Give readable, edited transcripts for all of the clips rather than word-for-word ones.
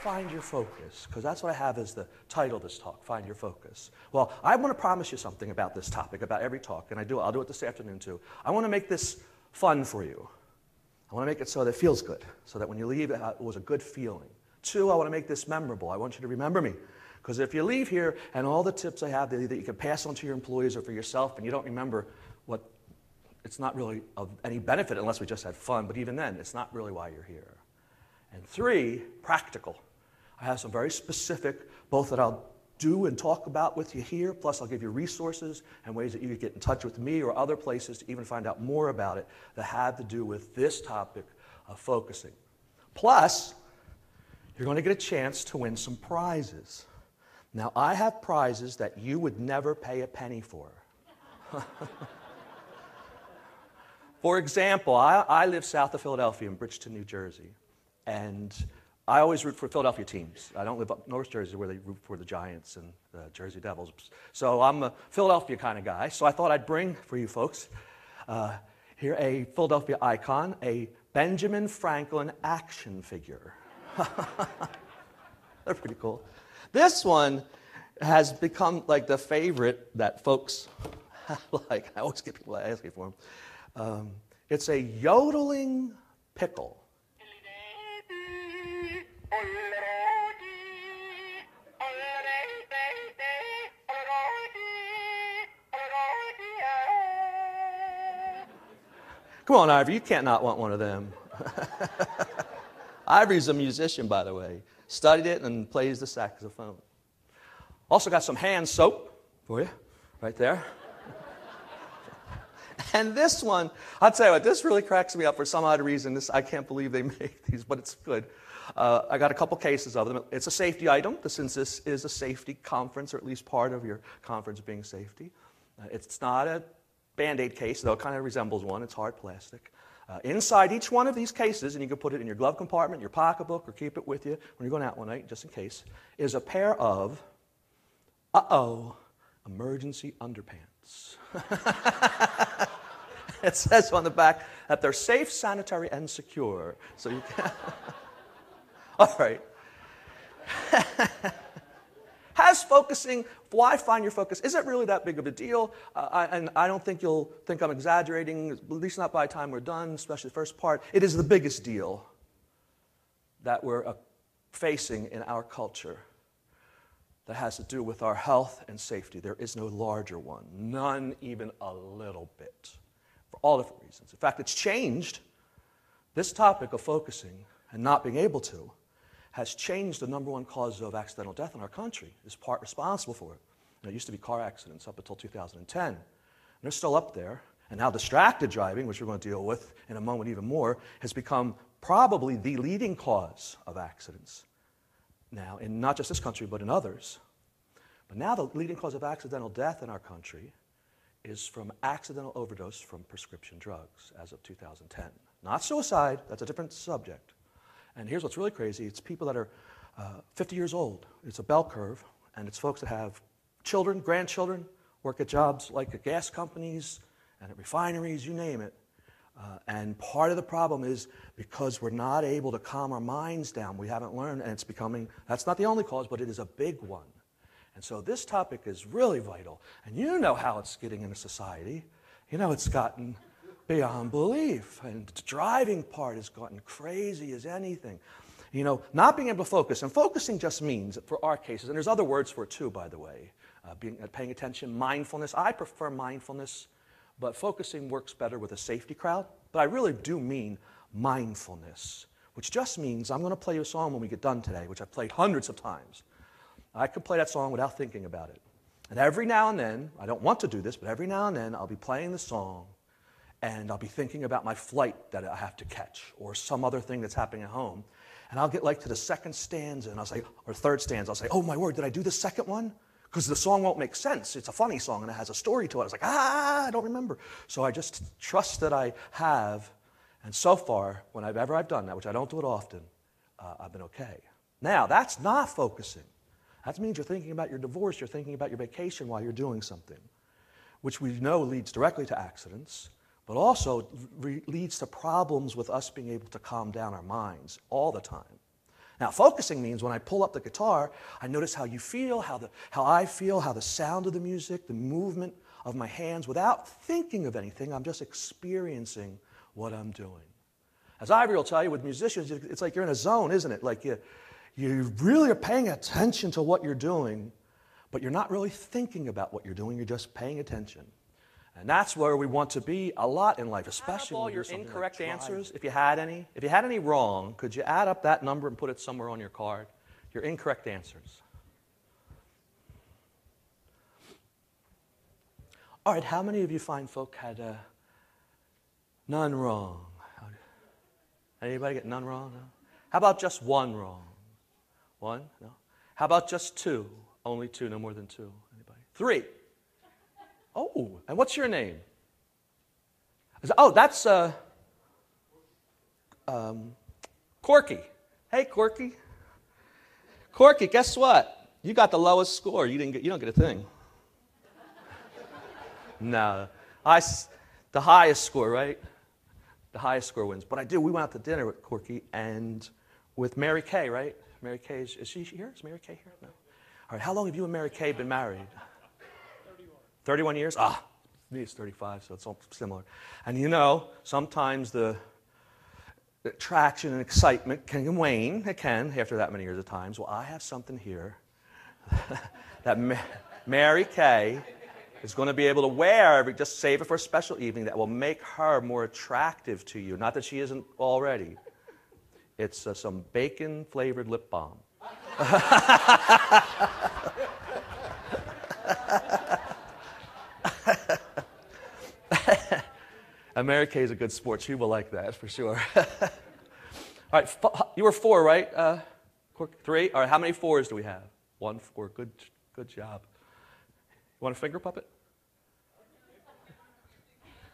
find your focus? Because that's what I have as the title of this talk, Find Your Focus. Well, I want to promise you something about this topic, about every talk, and I'll do it this afternoon too. I want to make this fun for you. I want to make it so that it feels good, so that when you leave, it was a good feeling. 2, I want to make this memorable. I want you to remember me. Because if you leave here and all the tips I have that you can pass on to your employees or for yourself and you don't remember what, it's not really of any benefit unless we just had fun, but even then, it's not really why you're here. And 3, practical. I have some very specific, both that I'll do and talk about with you here, plus I'll give you resources and ways that you could get in touch with me or other places to even find out more about it that have to do with this topic of focusing. Plus, you're going to get a chance to win some prizes. Now, I have prizes that you would never pay a penny for. For example, I live south of Philadelphia in Bridgeton, New Jersey. And I always root for Philadelphia teams. I don't live up North Jersey where they root for the Giants and the Jersey Devils. So I'm a Philadelphia kind of guy. So I thought I'd bring for you folks here a Philadelphia icon, a Benjamin Franklin action figure. They're pretty cool. This one has become like the favorite that folks like. I always get people asking for them. It's a yodeling pickle. Come on, Ivory, you can't not want one of them. Ivory's a musician, by the way. Studied it and plays the saxophone. Also got some hand soap for you, right there. And this one, I'll tell you what, this really cracks me up for some odd reason. I can't believe they make these, but it's good. I got a couple cases of them. It's a safety item, since this is a safety conference, or at least part of your conference being safety. It's not a Band-Aid case, though it kind of resembles one. It's hard plastic. Inside each one of these cases, and you can put it in your glove compartment, your pocketbook, or keep it with you when you're going out one night, just in case, is a pair of, emergency underpants. It says on the back that they're safe, sanitary, and secure. So you can. All right. Why find your focus? Is it really that big of a deal? And I don't think you'll think I'm exaggerating, at least not by the time we're done, especially the first part. It is the biggest deal that we're facing in our culture that has to do with our health and safety. There is no larger one, none even a little bit, for all different reasons. In fact, it's changed. This topic of focusing and not being able to has changed the number one cause of accidental death in our country, is part responsible for it. It used to be car accidents up until 2010. And they're still up there. And now distracted driving, which we're going to deal with in a moment even more, has become probably the leading cause of accidents. Now, in not just this country, but in others. But now the leading cause of accidental death in our country is from accidental overdose from prescription drugs as of 2010. Not suicide, that's a different subject. And here's what's really crazy. It's people that are 50 years old. It's a bell curve, and it's folks that have children, grandchildren, work at jobs like at gas companies and at refineries, you name it. And part of the problem is because we're not able to calm our minds down. We haven't learned, and it's becoming, that's not the only cause, but it is a big one. And so this topic is really vital. And you know how it's getting into society. You know it's gotten beyond belief. And the driving part has gotten crazy as anything. You know, not being able to focus. And focusing just means, for our cases, and there's other words for it too, by the way, paying attention, mindfulness. I prefer mindfulness, but focusing works better with a safety crowd. But I really do mean mindfulness, which just means I'm going to play you a song when we get done today, which I've played hundreds of times. I could play that song without thinking about it. And every now and then, I don't want to do this, but every now and then I'll be playing the song and I'll be thinking about my flight that I have to catch or some other thing that's happening at home. And I'll get like to the second stanza and I'll say, or third stanza, I'll say, oh my word, did I do the second one? Because the song won't make sense. It's a funny song and it has a story to it. I was like, I don't remember. So I just trust that I have. And so far, whenever I've done that, which I don't do it often, I've been okay. Now, that's not focusing. That means you're thinking about your divorce, you're thinking about your vacation while you're doing something, which we know leads directly to accidents, but also leads to problems with us being able to calm down our minds all the time. Now, focusing means when I pull up the guitar, I notice how you feel, how I feel, how the sound of the music, the movement of my hands, without thinking of anything. I'm just experiencing what I'm doing. As Ivory will tell you, with musicians, it's like you're in a zone, isn't it? Like you really are paying attention to what you're doing, but you're not really thinking about what you're doing. You're just paying attention. And that's where we want to be a lot in life, especially when you do something incorrect like answers, if you had any wrong, could you add up that number and put it somewhere on your card? Your incorrect answers. All right, how many of you fine folk had none wrong? Anybody get none wrong? No? How about just one wrong? One? No? How about just two? Only two, no more than two. Anybody? Three. Oh, and what's your name? Oh, that's Corky. Hey, Corky. Corky, guess what? You got the lowest score. You don't get a thing. No, the highest score, right? The highest score wins. But I do. We went out to dinner with Corky and with Mary Kay, right? Mary Kay, is she here? Is Mary Kay here? No. All right, how long have you and Mary Kay been married? 31 years? Me it's 35, so it's all similar. And you know, sometimes the attraction and excitement can wane. It can, after that many years of times. Well, I have something here that Mary Kay is going to be able to wear, just save it for a special evening, that will make her more attractive to you. Not that she isn't already. It's some bacon-flavored lip balm. And Mary Kay is a good sport. She will like that, for sure. All right, you were 4, right? 3? All right, how many 4s do we have? 1, 4. Good job. You want a finger puppet?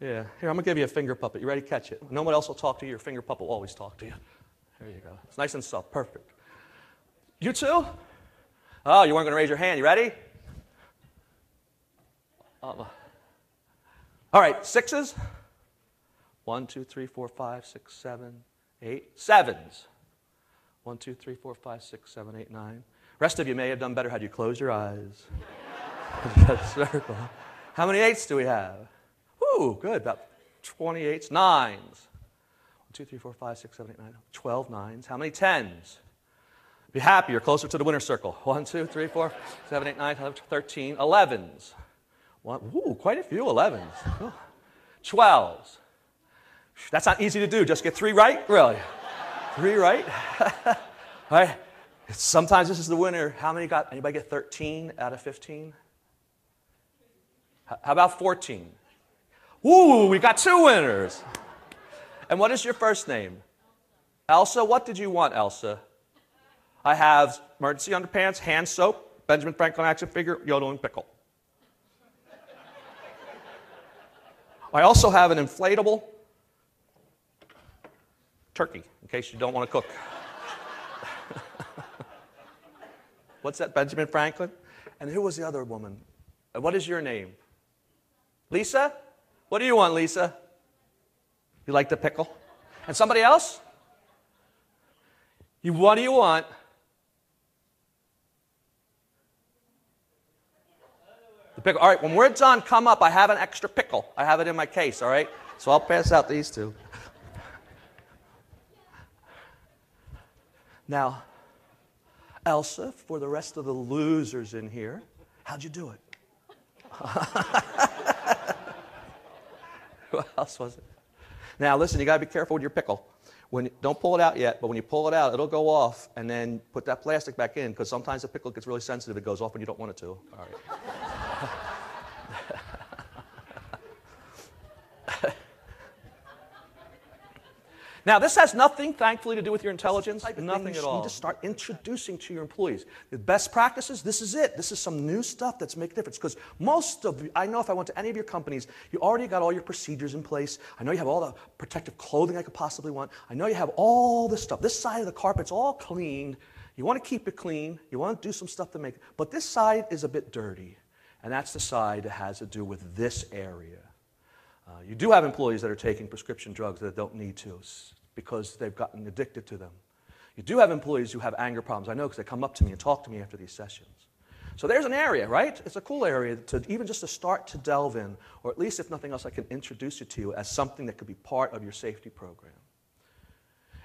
Yeah. Here, I'm going to give you a finger puppet. You ready to catch it? No one else will talk to you. Your finger puppet will always talk to you. There you go. It's nice and soft. Perfect. You too? Oh, you weren't going to raise your hand. You ready? All right, 6s? 1, 2, 3, 4, 5, 6, 7, 8. 7s. 1, 2, 3, 4, 5, 6, 7, 8, 9. Rest of you may have done better had you closed your eyes. Circle. How many 8s do we have? Ooh, good. About 28s. 9s. 1, 2, 3, 4, 5, 6, 7, 8, 9. 12 9s. How many 10s? Be happy. You're closer to the winner's circle. 1, 2, 3, 4, 7, 8, 9, 13. 11s. Ooh, quite a few 11s. Ooh. 12s. That's not easy to do. Just get 3 right? Really? 3 right? All right. Sometimes this is the winner. How many got? Anybody get 13 out of 15? How about 14? Ooh, we got 2 winners. And what is your first name? Elsa? What did you want, Elsa? I have emergency underpants, hand soap, Benjamin Franklin action figure, yodeling pickle. I also have an inflatable turkey, in case you don't want to cook. What's that, Benjamin Franklin? And who was the other woman? What is your name? Lisa? What do you want, Lisa? You like the pickle? And somebody else? What do you want? The pickle. All right, when we're done, come up. I have an extra pickle. I have it in my case, all right? So I'll pass out these 2. Now, Elsa, for the rest of the losers in here, how'd you do it? Who else was it? Now, listen, you got to be careful with your pickle. Don't pull it out yet, but when you pull it out, it'll go off, and then put that plastic back in, because sometimes the pickle gets really sensitive. It goes off when you don't want it to. All right. Now, this has nothing, thankfully, to do with your intelligence. Nothing at all. You need to start introducing to your employees. The best practices, this is it. This is some new stuff that's making a difference. Because most of you, I know if I went to any of your companies, you already got all your procedures in place. I know you have all the protective clothing I could possibly want. I know you have all this stuff. This side of the carpet's all clean. You want to keep it clean. You want to do some stuff to make it. But this side is a bit dirty. And that's the side that has to do with this area. You do have employees that are taking prescription drugs that don't need to because they've gotten addicted to them. You do have employees who have anger problems. I know because they come up to me and talk to me after these sessions. So there's an area, right? It's a cool area to even just to start to delve in, or at least if nothing else, I can introduce you to as something that could be part of your safety program.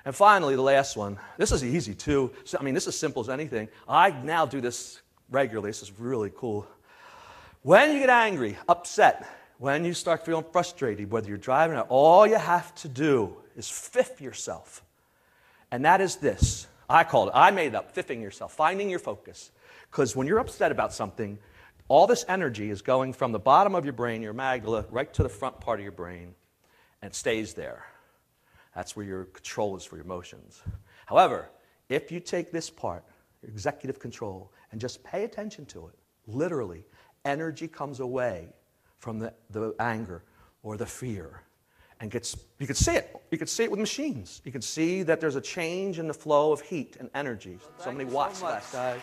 And finally, the last one. This is easy too. So, I mean, this is simple as anything. I now do this regularly. This is really cool. When you get angry, upset, when you start feeling frustrated, whether you're driving or all you have to do is fiff yourself. And that is this. I made it up, fiffing yourself, finding your focus. Because when you're upset about something, all this energy is going from the bottom of your brain, your amygdala, right to the front part of your brain, and it stays there. That's where your control is for your emotions. However, if you take this part, your executive control, and just pay attention to it, literally, energy comes away from the anger or the fear. And you can see it. You can see it with machines. You can see that there's a change in the flow of heat and energy. So many watts left, guys.